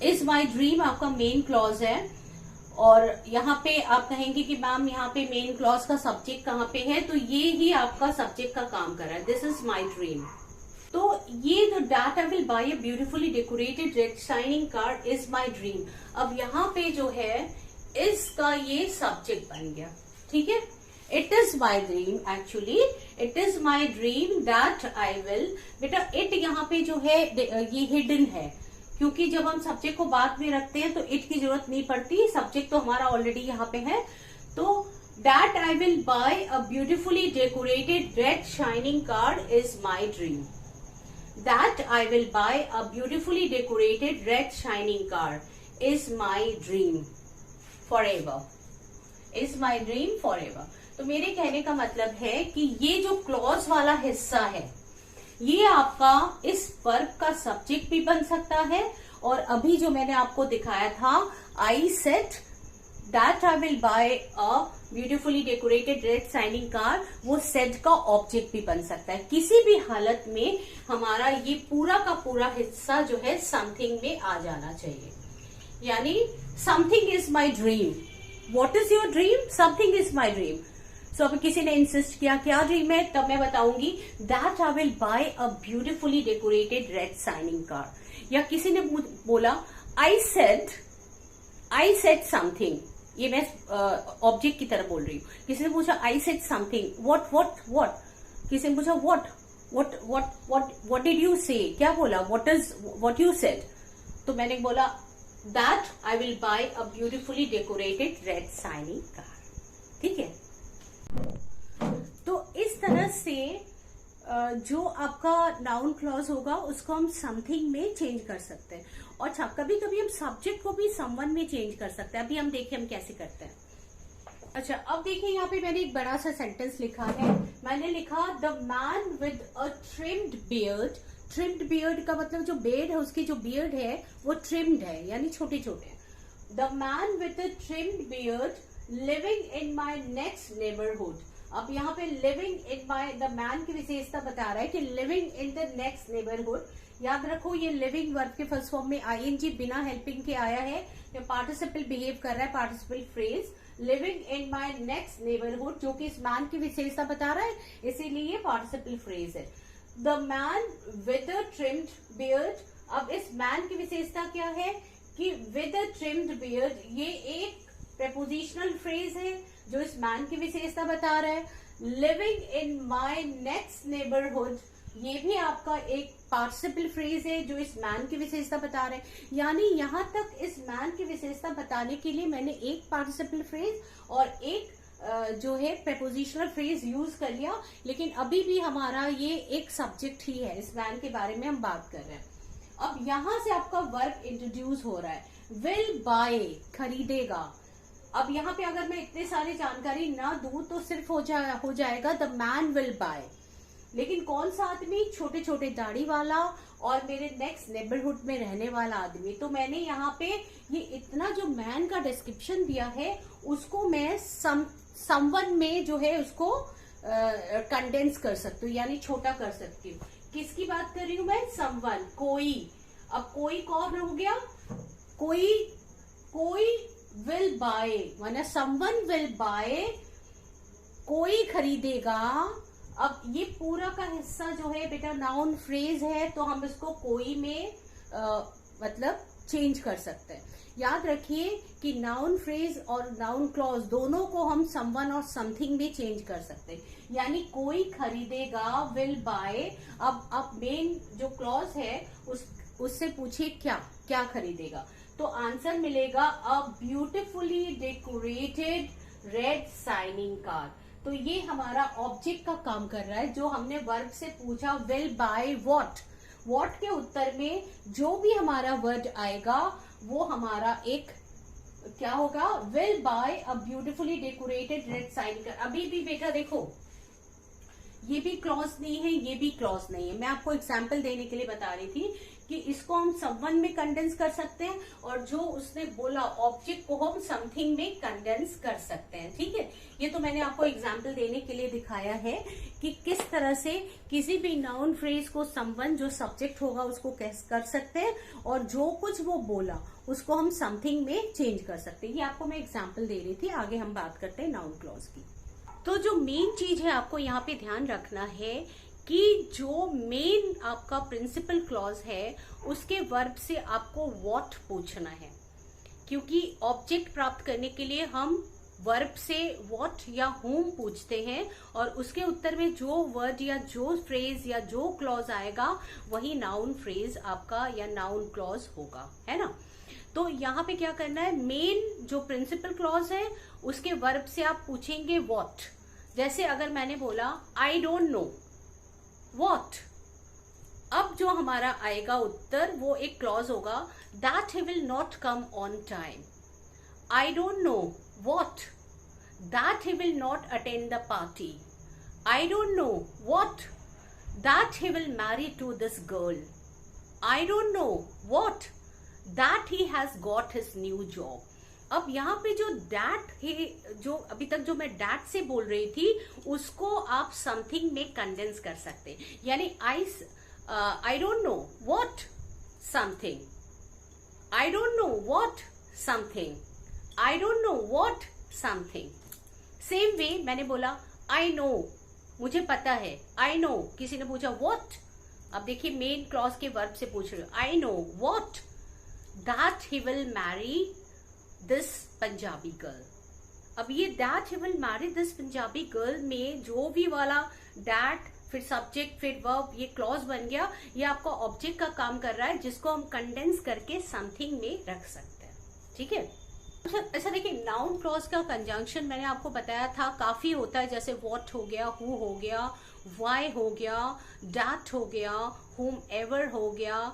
इज माई ड्रीम आपका मेन क्लॉज है। और यहाँ पे आप कहेंगे कि मैम यहाँ पे मेन क्लॉज का सब्जेक्ट कहाँ पे है? तो ये ही आपका सब्जेक्ट का काम कर रहा है, दिस इज माई ड्रीम। तो ये the that I will buy a beautifully decorated red shining card is my dream. अब यहाँ पे जो है इसका ये सब्जेक्ट बन गया। ठीक है, it is my dream, actually it is my dream that I will. बेटा इट यहाँ पे जो है ये हिडन है, क्योंकि जब हम सब्जेक्ट को बाद में रखते हैं तो इट की जरूरत नहीं पड़ती, सब्जेक्ट तो हमारा ऑलरेडी यहाँ पे है। तो that I will buy a beautifully decorated red shining card is my dream. That I will buy a beautifully decorated red shining car is my dream forever. Is my dream forever. तो मेरे कहने का मतलब है कि ये जो clause वाला हिस्सा है ये आपका इस वर्ब का सब्जेक्ट भी बन सकता है। और अभी जो मैंने आपको दिखाया था I said that I will buy a beautifully decorated red signing car, वो सेड का ऑब्जेक्ट भी बन सकता है। किसी भी हालत में हमारा ये पूरा का पूरा हिस्सा जो है समथिंग में आ जाना चाहिए। यानी something is my dream. What is your dream? Something is my dream. So अभी किसी ने इंसिस्ट किया क्या ड्रीम है, तब मैं बताऊंगी that I will buy a beautifully decorated red signing car. या किसी ने बोला आई सेड समथिंग, ये मैं ऑब्जेक्ट की तरह बोल रही हूँ। किसी ने पूछा आई सेड समथिंग, व्हाट। किसी ने पूछा व्हाट डिड यू से, क्या बोला, व्हाट यू सेड। तो मैंने बोला that I will buy a beautifully decorated red signing car. ठीक है, तो इस तरह से जो आपका नाउन क्लॉज होगा उसको हम समथिंग में चेंज कर सकते हैं। और कभी कभी हम सब्जेक्ट को भी समवन में चेंज कर सकते हैं। अभी हम देखिए हम कैसे करते हैं। अच्छा, अब देखिए यहाँ पे मैंने एक बड़ा सा सेंटेंस लिखा है। मैंने लिखा the man with a trimmed beard. Trimmed beard का मतलब जो बेड है उसकी जो बियर्ड है वो ट्रिम्ड है, यानी छोटे छोटे। The man with a trimmed beard living in my next neighbourhood. अब यहाँ पे living in my, the man की विशेषता बता रहा है कि living in the next neighbourhood. याद रखो ये लिविंग वर्ब के फर्स्ट फॉर्म में आईएनजी बिना हेल्पिंग के आया है। ये पार्टिसिपल बिहेव कर रहा है, participle phrase. Living in my next neighbourhood जो कि इस मैन की विशेषता बता रहा है, इसीलिए पार्टिसिपल फ्रेज है। The man with a trimmed beard. अब इस मैन की विशेषता क्या है कि विद अ ट्रिम्ड बियर्ड, ये एक प्रेपोजिशनल फ्रेज है जो इस मैन की विशेषता बता रहा है। Living in my next neighbourhood, ये भी आपका एक पार्टिसिपल फ्रेज है जो इस मैन की विशेषता बता रहे हैं। यानी यहां तक इस मैन की विशेषता बताने के लिए मैंने एक पार्टिसिपल फ्रेज और एक जो है प्रेपोजिशनल फ्रेज यूज कर लिया, लेकिन अभी भी हमारा ये एक सब्जेक्ट ही है, इस मैन के बारे में हम बात कर रहे हैं। अब यहां से आपका वर्ब इंट्रोड्यूस हो रहा है। विल बाय, खरीदेगा। अब यहाँ पे अगर मैं इतने सारी जानकारी ना दूं तो सिर्फ हो जाएगा द मैन विल बाय। लेकिन कौन सा आदमी? छोटे छोटे दाढ़ी वाला और मेरे नेक्स्ट नेबरहुड में रहने वाला आदमी। तो मैंने यहाँ पे ये इतना जो मैन का डिस्क्रिप्शन दिया है उसको मैं समवन में जो है उसको कंडेंस कर सकती हूँ, यानी छोटा कर सकती हूँ। किसकी बात कर रही हूँ मैं? समवन, कोई। अब कोई कौन हो गया? कोई विल बाय, माना समवन विल बाय, कोई खरीदेगा। अब ये पूरा का हिस्सा जो है बेटा नाउन फ्रेज है, तो हम इसको कोई में मतलब चेंज कर सकते हैं। याद रखिए कि नाउन फ्रेज और नाउन क्लॉज दोनों को हम समवन और समथिंग में चेंज कर सकते हैं। यानी कोई खरीदेगा, विल बाय। अब मेन जो क्लॉज है उससे पूछिए क्या खरीदेगा, तो आंसर मिलेगा अ beautifully decorated red signing car. तो ये हमारा ऑब्जेक्ट का काम कर रहा है। जो हमने वर्ब से पूछा विल बाय व्हाट के उत्तर में जो भी हमारा वर्ड आएगा वो हमारा एक क्या होगा? Will buy a beautifully decorated red signing car. अभी भी बेटा देखो, ये भी क्लॉज नहीं है, ये भी क्लॉज नहीं है। मैं आपको एग्जाम्पल देने के लिए बता रही थी कि इसको हम समवन में कंडेंस कर सकते हैं और जो उसने बोला ऑब्जेक्ट को हम समथिंग में कंडेंस कर सकते हैं। ठीक है, ये तो मैंने आपको एग्जाम्पल देने के लिए दिखाया है कि किस तरह से किसी भी नाउन फ्रेज को समवन जो सब्जेक्ट होगा उसको कैसे कर सकते हैं और जो कुछ वो बोला उसको हम समथिंग में चेंज कर सकते हैं। ये आपको मैं एग्जाम्पल दे रही थी। आगे हम बात करते हैं नाउन क्लॉज की। तो जो मेन चीज है आपको यहाँ पे ध्यान रखना है कि जो मेन आपका प्रिंसिपल क्लॉज है उसके वर्ब से आपको व्हाट पूछना है, क्योंकि ऑब्जेक्ट प्राप्त करने के लिए हम वर्ब से व्हाट या whom पूछते हैं और उसके उत्तर में जो वर्ड या जो फ्रेज या जो क्लॉज आएगा वही नाउन फ्रेज आपका या नाउन क्लॉज होगा, है ना। तो यहाँ पे क्या करना है, मेन जो प्रिंसिपल क्लॉज है उसके वर्ब से आप पूछेंगे व्हाट। जैसे अगर मैंने बोला आई डोंट नो व्हाट, अब जो हमारा आएगा उत्तर वो एक क्लॉज होगा that he will not come on time. I don't know what, that he will not attend the party. I don't know what, that he will marry to this girl. I don't know what, that he has got his new job। अब यहाँ पे जो that है, जो अभी तक जो मैं दैट से बोल रही थी, उसको आप समथिंग में कंडेंस कर सकते हैं। यानी आई don't know what something, I don't know what something, I don't know what something. Same way मैंने बोला आई नो, मुझे पता है, आई नो। किसी ने पूछा व्हाट, अब देखिए मेन क्लॉज के वर्ब से पूछ रहे हो, I know what that he will Mary this Punjabi girl. अब ये that he will Mary this Punjabi girl में जो भी वाला दैट, फिर सब्जेक्ट, फिर वर्ब, ये क्लॉज बन गया। ये आपका ऑब्जेक्ट का काम कर रहा है, जिसको हम कंडेंस करके समथिंग में रख सकते हैं। ठीक है। ऐसा देखिए, नाउन क्लॉज का कंजंक्शन मैंने आपको बताया था काफी होता है, जैसे व्हाट हो गया, हु हो गया, व्हाई हो गया, दैट हो गया, हुम एवर हो गया,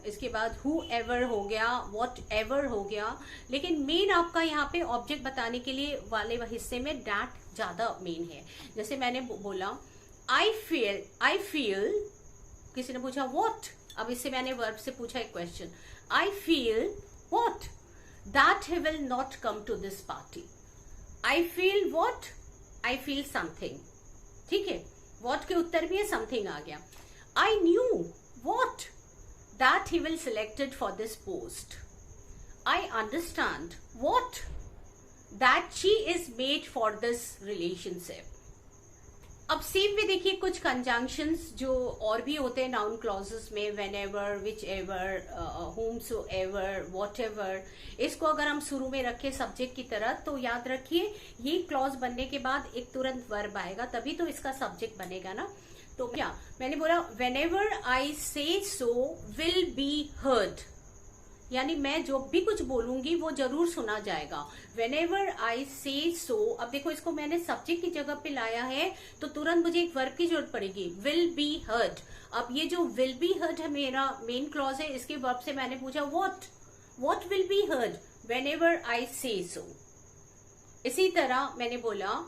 इसके बाद हु एवर हो गया, वॉट एवर हो गया। लेकिन मेन आपका यहाँ पे ऑब्जेक्ट बताने के लिए वाले हिस्से में दैट ज्यादा मेन है। जैसे मैंने बोला आई फील, किसी ने पूछा व्हाट, अब इससे मैंने वर्ब से पूछा एक question, I feel what that he will not come to this party. I feel what, I feel something. ठीक है, व्हाट के उत्तर में समथिंग आ गया। I knew what that he will selected for this post. I understand what that she is made for this relationship. अब same में देखिए कुछ कंजंक्शंस जो और भी होते हैं नाउन क्लॉजेस में, whenever, whichever, whomsoever, whatever। इसको अगर हम शुरू में रखें सब्जेक्ट की तरह, तो याद रखिए ये क्लॉज बनने के बाद एक तुरंत वर्ब आएगा, तभी तो इसका सब्जेक्ट बनेगा ना। तो क्या मैंने बोला, whenever I say so will be heard, यानी मैं जो भी कुछ बोलूंगी वो जरूर सुना जाएगा। whenever I say so, अब देखो इसको मैंने सब्जेक्ट की जगह पे लाया है, तो तुरंत मुझे एक वर्ब की जरूरत पड़ेगी, will be heard। अब ये जो will be heard है मेरा मेन क्लॉज है, इसके वर्ब से मैंने पूछा what will be heard whenever I say so। इसी तरह मैंने बोला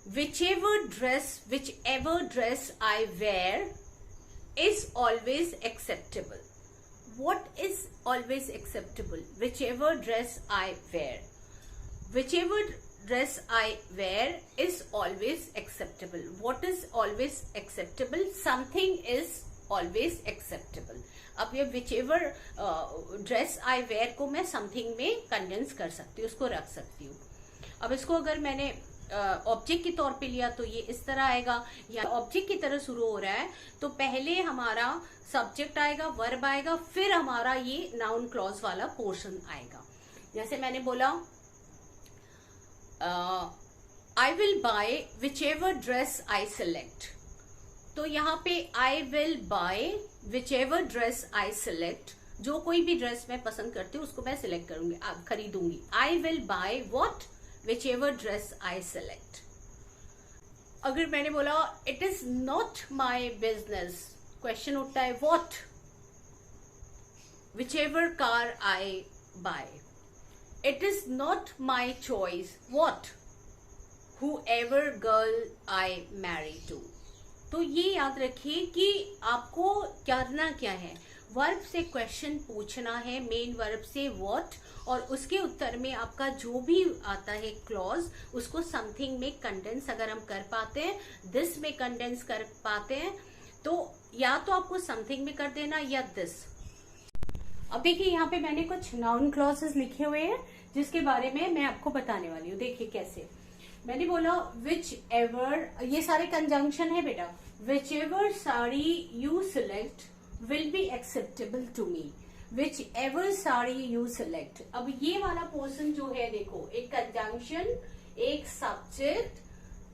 whichever dress I wear is always acceptable। What is always acceptable? Whichever dress I wear, whichever dress I wear is always acceptable। What is always acceptable? Something is always acceptable। अब ये whichever dress I wear को मैं something में condense कर सकती हूँ, उसको रख सकती हूँ। अब इसको अगर मैंने ऑब्जेक्ट के तौर पे लिया तो ये इस तरह आएगा, या ऑब्जेक्ट की तरह शुरू हो रहा है तो पहले हमारा सब्जेक्ट आएगा, वर्ब आएगा, फिर हमारा ये नाउन क्लॉज वाला पोर्शन आएगा। जैसे मैंने बोला आई will bye whichever dress I select, तो यहाँ पे आई will bye whichever dress I select, जो कोई भी ड्रेस मैं पसंद करती हूँ उसको मैं सिलेक्ट करूंगी, खरीदूंगी। I will buy what, whichever dress I select। अगर मैंने बोला it is not my business, question उठता है what, whichever car I buy। it is not my choice what, whoever girl I marry to। तो ये याद रखिए कि आपको करना क्या है, वर्ब से क्वेश्चन पूछना है, मेन वर्ब से व्हाट, और उसके उत्तर में आपका जो भी आता है क्लॉज, उसको समथिंग में कंडेंस अगर हम कर पाते हैं, दिस में कंडेंस कर पाते हैं, तो या तो आपको समथिंग में कर देना या दिस। अब देखिए यहाँ पे मैंने कुछ नाउन क्लॉजेस लिखे हुए हैं जिसके बारे में मैं आपको बताने वाली हूँ। देखिए कैसे मैंने बोला विच एवर, ये सारे कंजंक्शन है बेटा। Which ever sari you select will be acceptable to me, whichever sari you select। अब ये वाला पोर्शन जो है देखो, एक कंजंक्शन, एक सब्जेक्ट,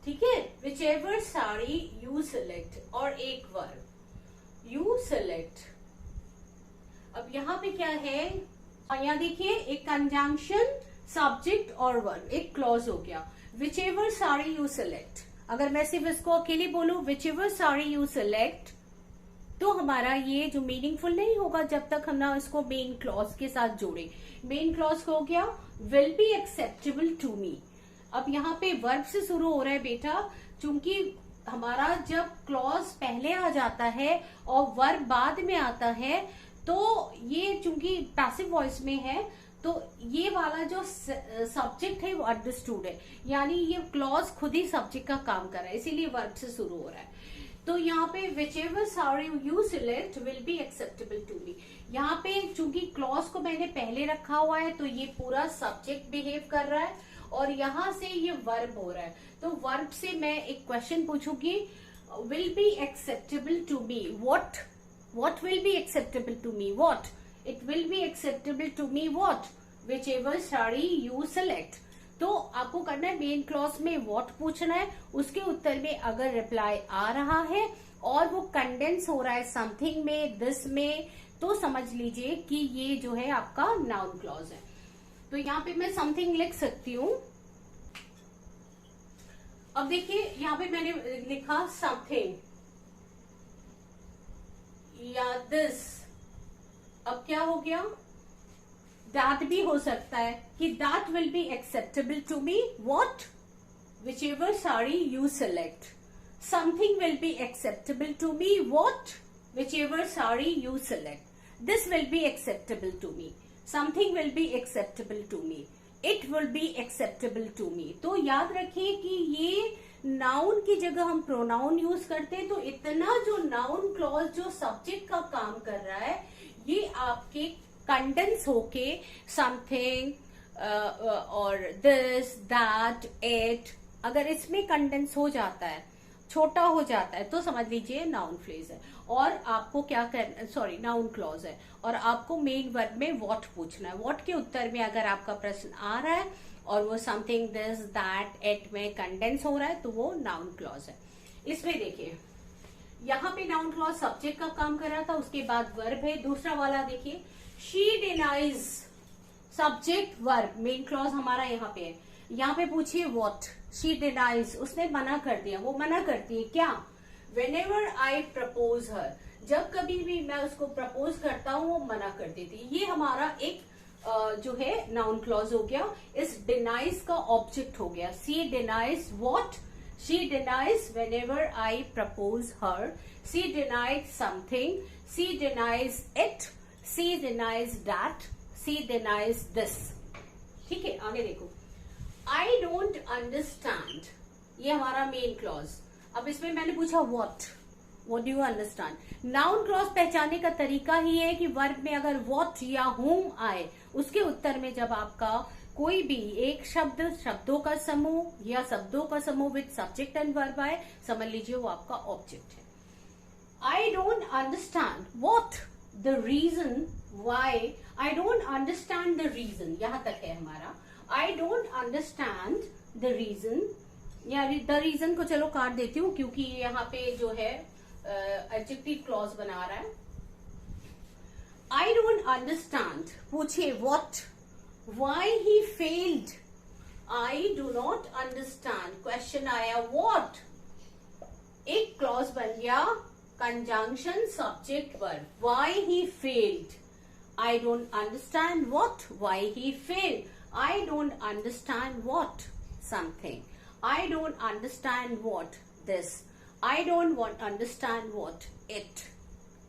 ठीक है, whichever साड़ी you select, और एक वर्ब you select। अब यहाँ पे क्या है, यहाँ देखिए एक कंजंक्शन, सब्जेक्ट और वर्ब, एक क्लॉज हो गया। whichever साड़ी you select, अगर मैं सिर्फ इसको अकेले बोलूं whichever साड़ी you select, तो हमारा ये जो मीनिंगफुल नहीं होगा जब तक हम ना इसको मेन क्लॉज के साथ जोड़े। मेन क्लॉज हो गया will be acceptable to me. अब यहाँ पे वर्ब से शुरू हो रहा है बेटा, चूंकि हमारा जब क्लॉज पहले आ जाता है और वर्ब बाद में आता है, तो ये चूंकि पैसिव वॉइस में है तो ये वाला जो सब्जेक्ट है वो अंडरस्टूड है, यानी ये क्लॉज खुद ही सब्जेक्ट का काम कर रहा है, इसीलिए वर्ब से शुरू हो रहा है। तो यहाँ पे whichever sari you select will be acceptable to me, यहाँ पे चूंकि क्लॉज को मैंने पहले रखा हुआ है तो ये पूरा सब्जेक्ट बिहेव कर रहा है और यहाँ से ये वर्ब हो रहा है। तो वर्ब से मैं एक क्वेश्चन पूछूंगी, will be acceptable to me, what will be acceptable to me, what it will be acceptable to me, what whichever sari you select। तो आपको करना है मेन क्लॉज में what पूछना है, उसके उत्तर में अगर रिप्लाई आ रहा है और वो कंडेंस हो रहा है समथिंग में, दिस में, तो समझ लीजिए कि ये जो है आपका नाउन क्लॉज है। तो यहाँ पे मैं समथिंग लिख सकती हूँ। अब देखिए यहाँ पे मैंने लिखा समथिंग या दिस, अब क्या हो गया, दैट भी हो सकता है कि that will be acceptable to me, what whichever sari you select, something will be acceptable to me, what whichever sari you select, this will be acceptable to me, something will be acceptable to me, it will be acceptable to me. तो याद रखिए कि ये noun की जगह हम pronoun use करते हैं, तो इतना जो नाउन क्लॉज जो सब्जेक्ट का काम कर रहा है ये आपके कंडेंस होके समथिंग और दिस, दैट, इट, अगर इसमें कंडेंस हो जाता है, छोटा हो जाता है, तो समझ लीजिए नाउन फ्रेज है और आपको क्या करना, सॉरी नाउन क्लॉज है और आपको मेन वर्ब में व्हाट पूछना है। व्हाट के उत्तर में अगर आपका प्रश्न आ रहा है और वो समथिंग, दिस, दैट, इट में कंडेंस हो रहा है तो वो नाउन क्लॉज है। इसमें देखिए यहाँ पे नाउन क्लॉज सब्जेक्ट का काम कर रहा था, उसके बाद वर्ब है। दूसरा वाला देखिए, she denies, subject verb, main clause हमारा यहाँ पे है। यहाँ पे पूछिए व्हाट, शी डिनाइज, उसने मना कर दिया, वो मना करती है क्या, व्हेनेवर आई प्रपोज हर, जब कभी भी मैं उसको प्रपोज करता हूँ वो मना कर देती है। ये हमारा एक जो है नाउन क्लॉज हो गया, इस डिनाइज का ऑब्जेक्ट हो गया। She denies what, she denies whenever I propose her, she denies something, she denies it, she denies that, she denies this. ठीक है, आगे देखो, आई डोंट अंडरस्टैंड, ये हमारा मेन क्लॉज। अब इसमें मैंने पूछा what do you understand. Noun clause पहचानने का तरीका ही है कि वर्ब में अगर व्हाट या whom आए, उसके उत्तर में जब आपका कोई भी एक शब्द, शब्दों का समूह या शब्दों का समूह विद सब्जेक्ट एंड वर्ब आए, समझ लीजिए वो आपका ऑब्जेक्ट है। I don't understand what the reason why, I don't understand the reason, यहां तक है हमारा। I don't understand the reason, या द रीजन को चलो काट देती हूँ क्योंकि यहाँ पे जो है एडजेक्टिव क्लॉज बना रहा है। आई डोंट अंडरस्टैंड, पूछिए what, why he failed, I do not understand, question आया व्हाट, एक क्लॉज बन गया conjunction subject verb, why he failed, I don't understand what, why he failed, I don't understand what, something, I don't understand what this, I don't want understand what it,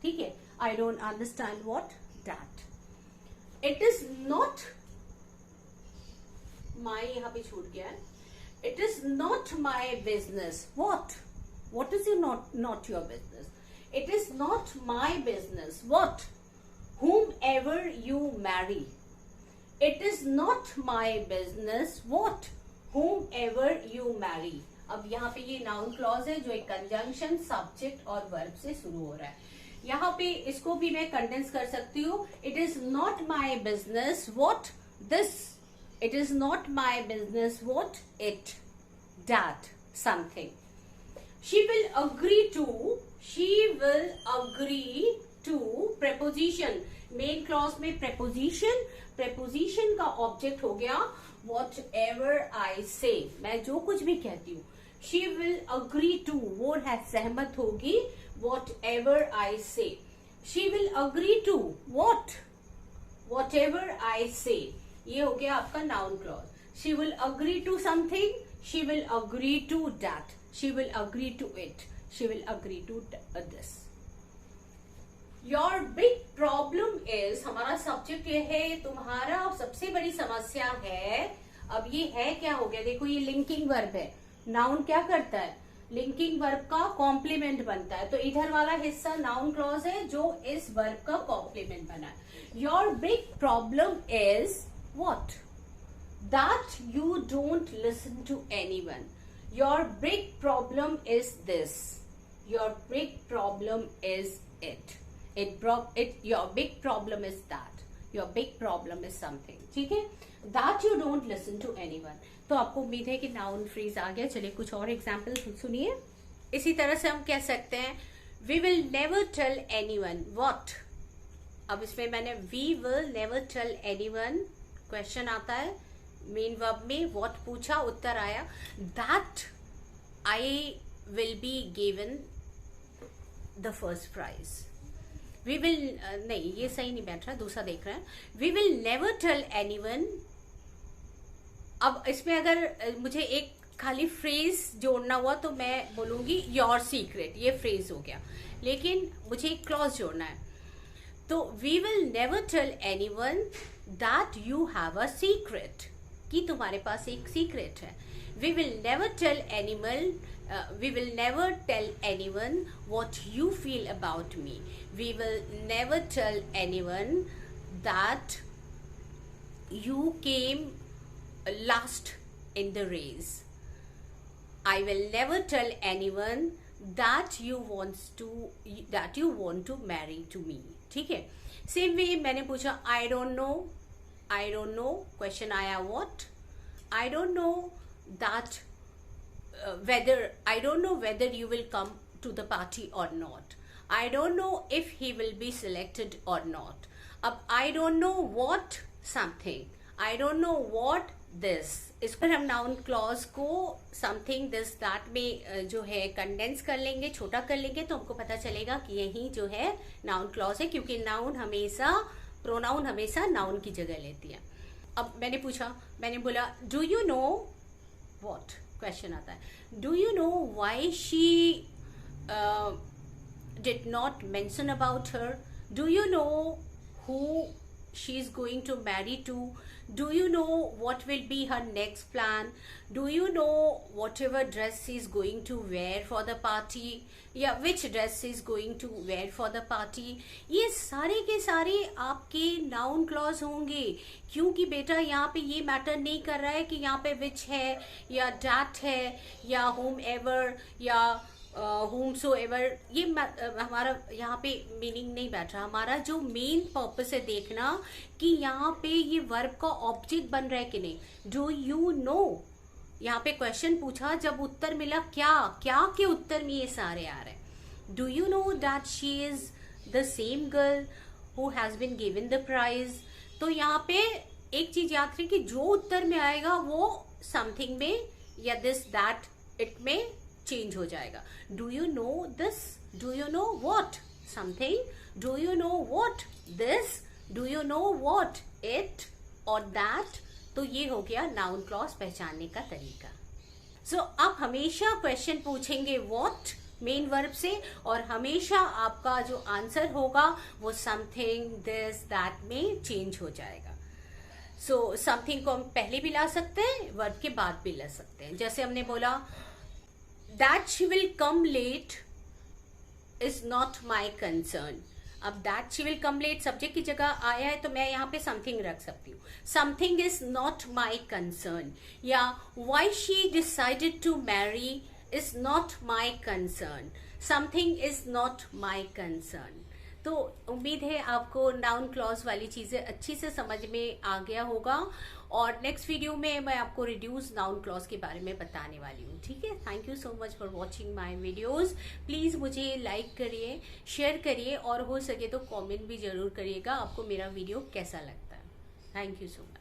ठीक है, I don't understand what that, it is not my, यहाँ पे छूट गया है, it is not my business, what is not your business, it is not my business, what, whomever you marry, it is not my business, what, whomever you marry। अब यहाँ पे ये noun clause है जो एक कंजंक्शन सब्जेक्ट और verb से शुरू हो रहा है। यहाँ पे इसको भी मैं कंडेंस कर सकती हूँ, it is not my business what this, it is not my business what it, that, something. She will agree to, she will agree to, preposition, main clause में प्रेपोजिशन, प्रेपोजिशन का ऑब्जेक्ट हो गया whatever I say, मैं जो कुछ भी कहती हूँ। she will agree to, वो है सहमत होगी, whatever I say, she will agree to what, whatever I say, ये हो गया आपका noun clause. she will agree to something, she will agree to that, she will agree to it, she will agree to this। Your big problem is, हमारा subject ये है, तुम्हारा सबसे बड़ी समस्या है। अब ये है क्या हो गया, देखो ये लिंकिंग वर्ब है। नाउन क्या करता है, लिंकिंग वर्ब का कॉम्प्लीमेंट बनता है, तो इधर वाला हिस्सा नाउन क्लॉज है जो इस वर्ब का कॉम्प्लीमेंट बना है। Your big problem is what, that you don't listen to anyone. Your big problem is this, your big problem is it, your big problem is that, your big problem is something, ठीक है, that you don't listen to anyone। तो आपको उम्मीद है कि noun phrase आ गया। चलिए कुछ और एग्जाम्पल सुनिए। इसी तरह से हम कह सकते हैं we will never tell anyone what। अब इसमें मैंने we will never tell anyone, question आता है, मेन वर्ब में what पूछा, उत्तर आया that I will be given the first prize। We will नहीं, ये सही नहीं बैठ रहा, दूसरा देख रहे हैं। We will never tell anyone. अब इसमें अगर मुझे एक खाली फ्रेज जोड़ना हुआ तो मैं बोलूंगी योर सीक्रेट, ये फ्रेज हो गया, लेकिन मुझे एक क्लॉज जोड़ना है, तो we will never tell anyone that you have a secret, कि तुम्हारे पास एक सीक्रेट है। We will never tell animal, we will never tell anyone what you feel about me। We will never tell anyone that you came last in the race। I will never tell anyone that you want to marry to me। ठीक है, same way मैंने पूछा I don't know, question आया what, I don't know that I don't know whether you will come to the party or not। I don't know if he will be selected or not। अब I don't know what something, I don't know what this, इस पर हम noun clause को something this that में जो है condense कर लेंगे, छोटा कर लेंगे, तो हमको पता चलेगा कि यही जो है नाउन क्लॉज है, क्योंकि प्रोनाउन हमेशा नाउन की जगह लेती है। अब मैंने बोला do you know what, question आता है do you know why she did not mention about her, do you know who she is going to marry to, do you know what will be her next plan, do you know whatever dress she is going to wear for the party, या which dress she is going to wear for the party। ये सारे के सारे आपके noun clause होंगे, क्योंकि बेटा यहाँ पे ये मैटर नहीं कर रहा है कि यहाँ पे which है या that है या whomever या whomsoever, ये हमारा यहाँ पे मीनिंग नहीं बैठ रहा। हमारा जो मेन पर्पस है देखना कि यहाँ पे ये वर्ब का ऑब्जेक्ट बन रहा है कि नहीं। डू यू नो, यहाँ पे क्वेश्चन पूछा, जब उत्तर मिला क्या के उत्तर में ये सारे आ रहे हैं। Do you know that she is the same girl who has been given the prize. तो यहाँ पे एक चीज याद रखिए कि जो उत्तर में आएगा वो समथिंग में या दिस दैट इट में चेंज हो जाएगा। Do you no this, do you know what something, do you know what this, do you know what it और दैट। तो ये हो गया नाउन क्लॉज पहचानने का तरीका। सो आप हमेशा क्वेश्चन पूछेंगे व्हाट मेन वर्ब से, और हमेशा आपका जो आंसर होगा वो समथिंग दिस दैट में चेंज हो जाएगा। सो समथिंग को हम पहले भी ला सकते हैं, वर्ब के बाद भी ला सकते हैं। जैसे हमने बोला that she will come late is not my concern. अब that she will come late subject की जगह आया है तो मैं यहाँ पे समथिंग रख सकती हूँ। Something is not my concern, या why she decided to marry is not my concern, something is not my concern. तो उम्मीद है आपको नाउन क्लॉज वाली चीजें अच्छी से समझ में आ गया होगा, और नेक्स्ट वीडियो में मैं आपको रिड्यूस नाउन क्लॉज के बारे में बताने वाली हूँ। ठीक है, thank you so much for watching my videos. Please मुझे लाइक करिए, शेयर करिए, और हो सके तो कमेंट भी जरूर करिएगा आपको मेरा वीडियो कैसा लगता है। Thank you so much.